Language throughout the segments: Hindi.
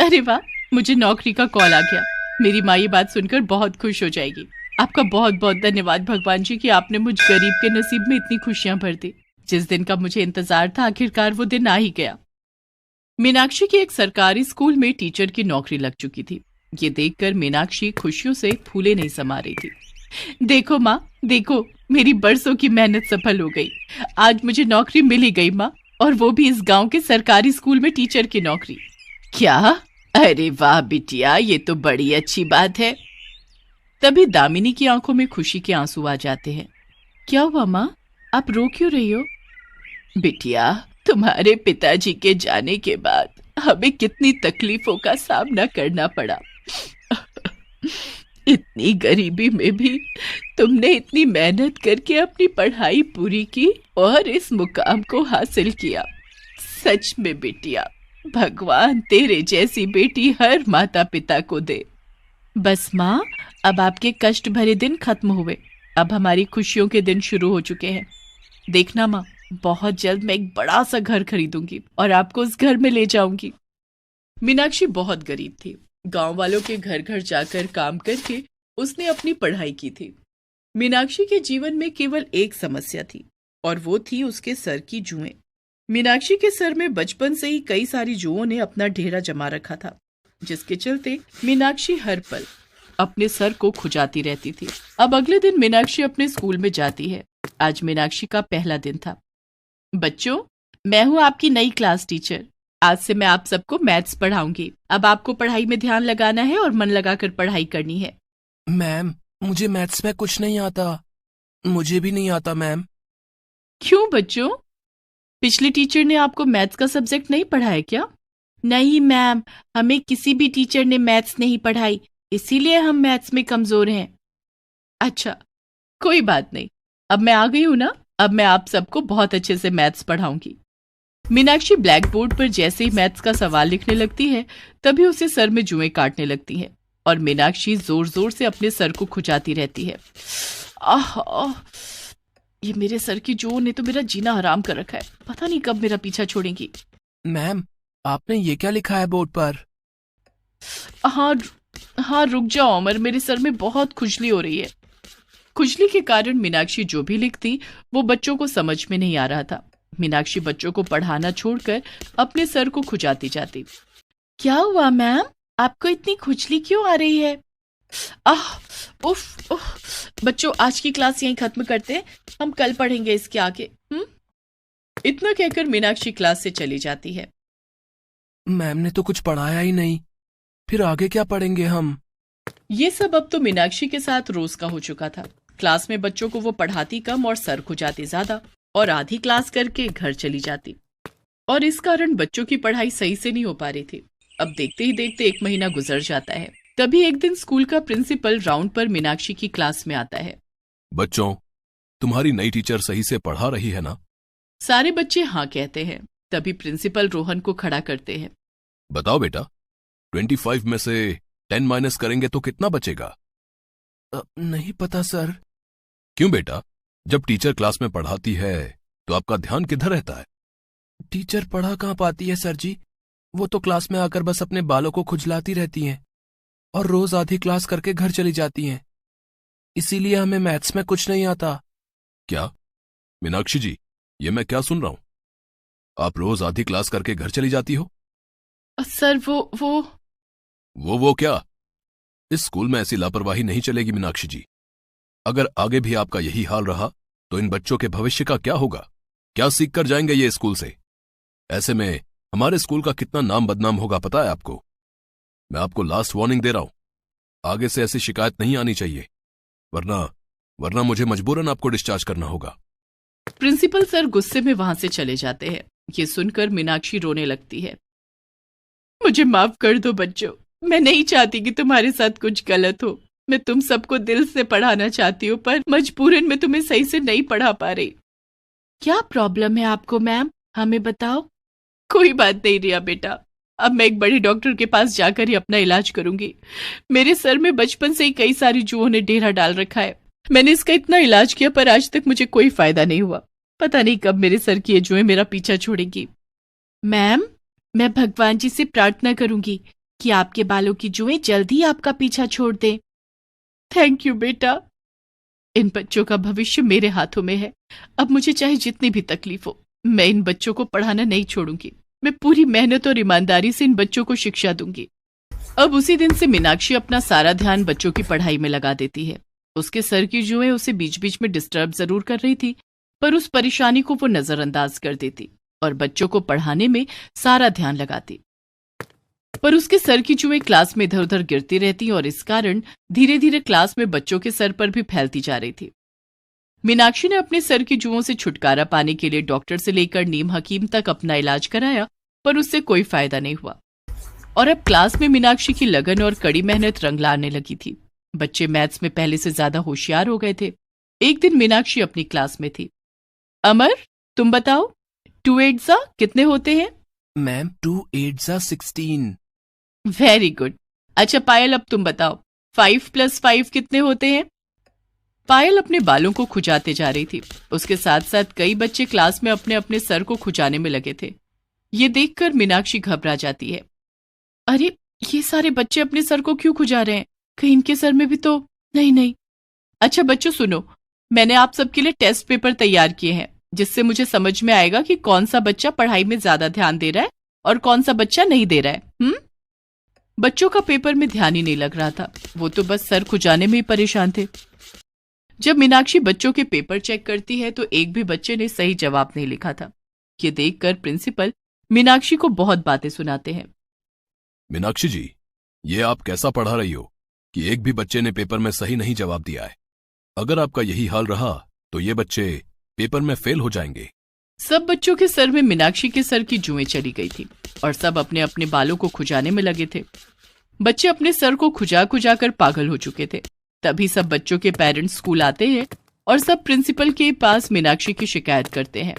अरे वाह, मुझे नौकरी का कॉल आ गया। मेरी माँ ये बात सुनकर बहुत खुश हो जाएगी। आपका बहुत बहुत धन्यवाद भगवान जी कि आपने मुझ गरीब के नसीब में इतनी खुशियां भर दी। जिस दिन का मुझे इंतजार था, आखिरकार वो दिन आ ही गया। मीनाक्षी की एक सरकारी स्कूल में टीचर की नौकरी लग चुकी थी। ये देखकर मीनाक्षी खुशियों से फूले नहीं समा रही थी। देखो माँ, देखो, मेरी बरसों की मेहनत सफल हो गई। आज मुझे नौकरी मिल ही गई माँ, और वो भी इस गांव के सरकारी स्कूल में टीचर की नौकरी। क्या? अरे वाह बिटिया, ये तो बड़ी अच्छी बात है। तभी दामिनी की आंखों में खुशी के आंसू आ जाते हैं। क्या हुआ माँ, आप रो क्यों रही हो? बिटिया, तुम्हारे पिताजी के जाने के बाद हमें कितनी तकलीफों का सामना करना पड़ा। इतनी गरीबी में भी तुमने इतनी मेहनत करके अपनी पढ़ाई पूरी की और इस मुकाम को हासिल किया। सच में बिटिया, भगवान तेरे जैसी बेटी हर माता पिता को दे। बस माँ, अब आपके कष्ट भरे दिन खत्म हुए। अब हमारी खुशियों के दिन शुरू हो चुके हैं। देखना माँ, बहुत जल्द मैं एक बड़ा सा घर खरीदूंगी और आपको उस घर में ले जाऊंगी। मीनाक्षी बहुत गरीब थी। गांव वालों के घर घर जाकर काम करके उसने अपनी पढ़ाई की थी। मीनाक्षी के जीवन में केवल एक समस्या थी, और वो थी उसके सर की जुएं। मीनाक्षी के सर में बचपन से ही कई सारी जुओं ने अपना डेरा जमा रखा था, जिसके चलते मीनाक्षी हर पल अपने सर को खुजाती रहती थी। अब अगले दिन मीनाक्षी अपने स्कूल में जाती है। आज मीनाक्षी का पहला दिन था। बच्चों, मैं हूँ आपकी नई क्लास टीचर। आज से मैं आप सबको मैथ्स पढ़ाऊंगी। अब आपको पढ़ाई में ध्यान लगाना है और मन लगाकर पढ़ाई करनी है। मैम, मुझे मैथ्स में कुछ नहीं आता। मुझे भी नहीं आता मैम। क्यों बच्चों, पिछले टीचर ने आपको मैथ्स का सब्जेक्ट नहीं पढ़ाया क्या? नहीं मैम, हमें किसी भी टीचर ने मैथ्स नहीं पढ़ाई, इसीलिए हम मैथ्स में कमजोर हैं। अच्छा, कोई बात नहीं, अब मैं आ गई हूं ना, अब मैं आप सबको बहुत अच्छे से मैथ्स पढ़ाऊंगी। मीनाक्षी ब्लैक बोर्ड पर जैसे ही मैथ्स का सवाल लिखने लगती है, तभी उसे सर में जुएं काटने लगती हैं और मीनाक्षी जोर जोर से अपने सर को खुजाती रहती है। आह, ये मेरे सर की जुओं ने तो मेरा जीना हराम कर रखा है। पता नहीं कब मेरा पीछा छोड़ेंगी। मैम, आपने ये क्या लिखा है बोर्ड पर? हाँ, रुक जाओ अमर, मेरे सर में बहुत खुजली हो रही है। खुजली के कारण मीनाक्षी जो भी लिखती वो बच्चों को समझ में नहीं आ रहा था। मीनाक्षी बच्चों को पढ़ाना छोड़कर अपने सर को खुजाती जाती। क्या हुआ मैम, आपको इतनी खुजली क्यों आ रही है? उफ। बच्चों, आज की क्लास यहीं खत्म करते हैं, हम कल पढ़ेंगे इसके आगे। इतना कहकर मीनाक्षी क्लास से चली जाती है। मैम ने तो कुछ पढ़ाया ही नहीं, फिर आगे क्या पढ़ेंगे हम? ये सब अब तो मीनाक्षी के साथ रोज का हो चुका था। क्लास में बच्चों को वो पढ़ाती कम और सर खुजाती ज्यादा, और आधी क्लास करके घर चली जाती, और इस कारण बच्चों की पढ़ाई सही से नहीं हो पा रही थी। अब देखते ही देखते 1 महीना गुजर जाता है। तभी एक दिन स्कूल का प्रिंसिपल राउंड पर मीनाक्षी की क्लास में आता है। बच्चों, तुम्हारी नई टीचर सही से पढ़ा रही है ना? सारे बच्चे हाँ कहते हैं। तभी प्रिंसिपल रोहन को खड़ा करते हैं। बताओ बेटा, 25 में से 10 माइनस करेंगे तो कितना बचेगा? नहीं पता सर। क्यों बेटा, जब टीचर क्लास में पढ़ाती है तो आपका ध्यान किधर रहता है? टीचर पढ़ा कहाँ पाती है सर जी, वो तो क्लास में आकर बस अपने बालों को खुजलाती रहती हैं और रोज आधी क्लास करके घर चली जाती हैं। इसीलिए हमें मैथ्स में कुछ नहीं आता। क्या मीनाक्षी जी, ये मैं क्या सुन रहा हूं? आप रोज आधी क्लास करके घर चली जाती हो? सर वो क्या? इस स्कूल में ऐसी लापरवाही नहीं चलेगी मीनाक्षी जी। अगर आगे भी आपका यही हाल रहा तो इन बच्चों के भविष्य का क्या होगा? क्या सीख कर जाएंगे ये स्कूल से? ऐसे में हमारे स्कूल का कितना नाम बदनाम होगा पता है आपको? मैं आपको लास्ट वार्निंग दे रहा हूं, आगे से ऐसी शिकायत नहीं आनी चाहिए, वरना मुझे मजबूरन आपको डिस्चार्ज करना होगा। प्रिंसिपल सर गुस्से में वहां से चले जाते हैं। ये सुनकर मीनाक्षी रोने लगती है। मुझे माफ कर दो बच्चों, मैं नहीं चाहती कि तुम्हारे साथ कुछ गलत हो। मैं तुम सबको दिल से पढ़ाना चाहती हूँ, पर मजबूरन मैं तुम्हें सही से नहीं पढ़ा पा रही। क्या प्रॉब्लम है आपको मैम, हमें बताओ। कोई बात नहीं रिया बेटा, अब मैं एक बड़े डॉक्टर के पास जाकर ही अपना इलाज करूंगी। मेरे सर में बचपन से ही कई सारी जुओं ने डेरा डाल रखा है। मैंने इसका इतना इलाज किया पर आज तक मुझे कोई फायदा नहीं हुआ। पता नहीं कब मेरे सर की ये जुएं मेरा पीछा छोड़ेंगी। मैम, मैं भगवान जी से प्रार्थना करूंगी कि आपके बालों की जुएं जल्द ही आपका पीछा छोड़ दें। थैंक यू बेटा। इन बच्चों का भविष्य मेरे हाथों में है। अब मुझे चाहे जितनी भी तकलीफ हो, मैं इन बच्चों को पढ़ाना नहीं छोड़ूंगी। मैं पूरी मेहनत और ईमानदारी से इन बच्चों को शिक्षा दूंगी। अब उसी दिन से मीनाक्षी अपना सारा ध्यान बच्चों की पढ़ाई में लगा देती है। उसके सर की जुएं उसे बीच बीच में डिस्टर्ब जरूर कर रही थी, पर उस परेशानी को वो नजरअंदाज कर देती और बच्चों को पढ़ाने में सारा ध्यान लगाती। पर उसके सर की जुएं क्लास में इधर उधर गिरती रहती और इस कारण धीरे धीरे क्लास में बच्चों के सर पर भी फैलती जा रही थी। मीनाक्षी ने अपने सर की जुओं से छुटकारा पाने के लिए डॉक्टर से लेकर नीम हकीम तक अपना इलाज कराया, पर उससे कोई फायदा नहीं हुआ। और अब क्लास में मीनाक्षी की लगन और कड़ी मेहनत रंग लाने लगी थी। बच्चे मैथ्स में पहले से ज्यादा होशियार हो गए थे। एक दिन मीनाक्षी अपनी क्लास में थी। अमर, तुम बताओ 2 8 जा कितने होते हैं? मैम 2 8 जा 16। Very good. अच्छा पायल, अब तुम बताओ 5 + 5 कितने होते हैं? पायल अपने बालों को खुजाते जा रही थी। उसके साथ साथ कई बच्चे क्लास में अपने अपने सर को खुजाने में लगे थे। ये देखकर मीनाक्षी घबरा जाती है। अरे, ये सारे बच्चे अपने सर को क्यों खुजा रहे हैं? कहीं इनके सर में भी तो नहीं। अच्छा बच्चों सुनो, मैंने आप सबके लिए टेस्ट पेपर तैयार किए हैं, जिससे मुझे समझ में आएगा कि कौन सा बच्चा पढ़ाई में ज्यादा ध्यान दे रहा है और कौन सा बच्चा नहीं दे रहा है। बच्चों का पेपर में ध्यान ही नहीं लग रहा था। वो तो बस सर खुजाने में ही परेशान थे। जब मीनाक्षी बच्चों के पेपर चेक करती है तो एक भी बच्चे ने सही जवाब नहीं लिखा था। ये देखकर प्रिंसिपल मीनाक्षी को बहुत बातें सुनाते हैं। मीनाक्षी जी, ये आप कैसा पढ़ा रही हो कि एक भी बच्चे ने पेपर में सही नहीं जवाब दिया है? अगर आपका यही हाल रहा तो ये बच्चे पेपर में फेल हो जाएंगे। सब बच्चों के सर में मीनाक्षी के सर की जुएं चली गई थी और सब अपने अपने बालों को खुजाने में लगे थे। बच्चे अपने सर को खुजा खुजा कर पागल हो चुके थे। तभी सब बच्चों के पेरेंट्स स्कूल आते हैं और सब प्रिंसिपल के पास मीनाक्षी की शिकायत करते हैं।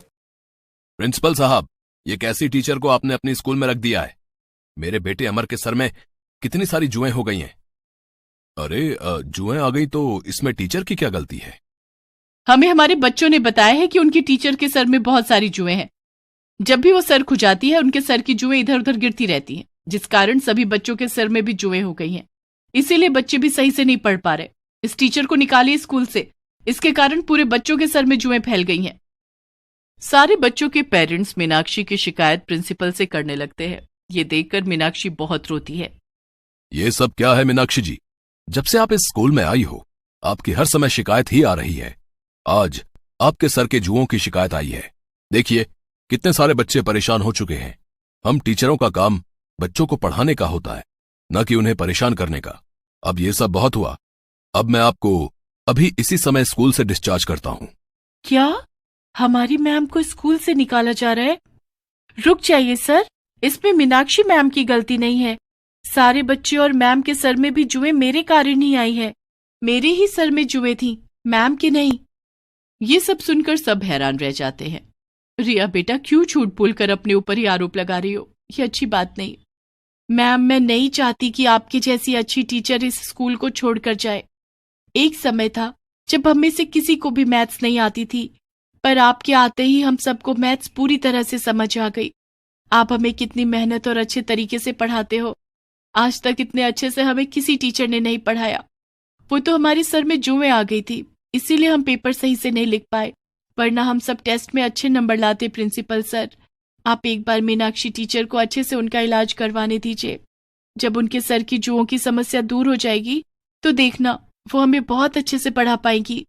प्रिंसिपल साहब, ये कैसी टीचर को आपने अपनी स्कूल में रख दिया है? मेरे बेटे अमर के सर में कितनी सारी जुएं हो गई हैं। अरे, जुएं आ गई तो इसमें टीचर की क्या गलती है? हमें हमारे बच्चों ने बताया है कि उनकी टीचर के सर में बहुत सारी जुएं हैं। जब भी वो सर खुजाती है, उनके सर की जुएं इधर उधर गिरती रहती हैं, जिस कारण सभी बच्चों के सर में भी जुएं हो गई हैं। इसीलिए बच्चे भी सही से नहीं पढ़ पा रहे। इस टीचर को निकालिए स्कूल से। इसके कारण पूरे बच्चों के सर में जुएं फैल गई हैं। सारे बच्चों के पेरेंट्स मीनाक्षी की शिकायत प्रिंसिपल से करने लगते हैं। ये देखकर मीनाक्षी बहुत रोती है। ये सब क्या है मीनाक्षी जी? जब से आप इस स्कूल में आई हो, आपकी हर समय शिकायत ही आ रही है। आज आपके सर के जुओं की शिकायत आई है। देखिए, कितने सारे बच्चे परेशान हो चुके हैं। हम टीचरों का काम बच्चों को पढ़ाने का होता है, न कि उन्हें परेशान करने का। अब ये सब बहुत हुआ। अब मैं आपको अभी इसी समय स्कूल से डिस्चार्ज करता हूं। क्या हमारी मैम को स्कूल से निकाला जा रहा है? रुक जाइए सर, इसमें मीनाक्षी मैम की गलती नहीं है। सारे बच्चे और मैम के सर में भी जुएं मेरे कारण ही आई है। मेरे ही सर में जुएं थी, मैम की नहीं। ये सब सुनकर सब हैरान रह जाते हैं। रिया बेटा, क्यों झूठ बोलकर अपने ऊपर ही आरोप लगा रही हो? ये अच्छी बात नहीं। मैम, मैं नहीं चाहती कि आपकी जैसी अच्छी टीचर इस स्कूल को छोड़कर जाए। एक समय था जब हम में से किसी को भी मैथ्स नहीं आती थी, पर आपके आते ही हम सबको मैथ्स पूरी तरह से समझ आ गई। आप हमें कितनी मेहनत और अच्छे तरीके से पढ़ाते हो। आज तक इतने अच्छे से हमें किसी टीचर ने नहीं पढ़ाया। वो तो हमारे सर में जुएं आ गई थी, इसीलिए हम पेपर सही से नहीं लिख पाए, वरना हम सब टेस्ट में अच्छे नंबर लाते। प्रिंसिपल सर, आप एक बार मीनाक्षी टीचर को अच्छे से उनका इलाज करवाने दीजिए। जब उनके सर की जुओं की समस्या दूर हो जाएगी तो देखना, वो हमें बहुत अच्छे से पढ़ा पाएंगी।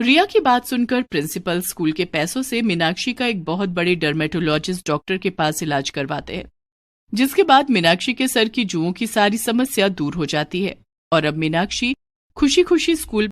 रिया की बात सुनकर प्रिंसिपल स्कूल के पैसों से मीनाक्षी का एक बहुत बड़े डर्मेटोलॉजिस्ट डॉक्टर के पास इलाज करवाते हैं, जिसके बाद मीनाक्षी के सर की जुओं की सारी समस्या दूर हो जाती है और अब मीनाक्षी खुशी खुशी स्कूल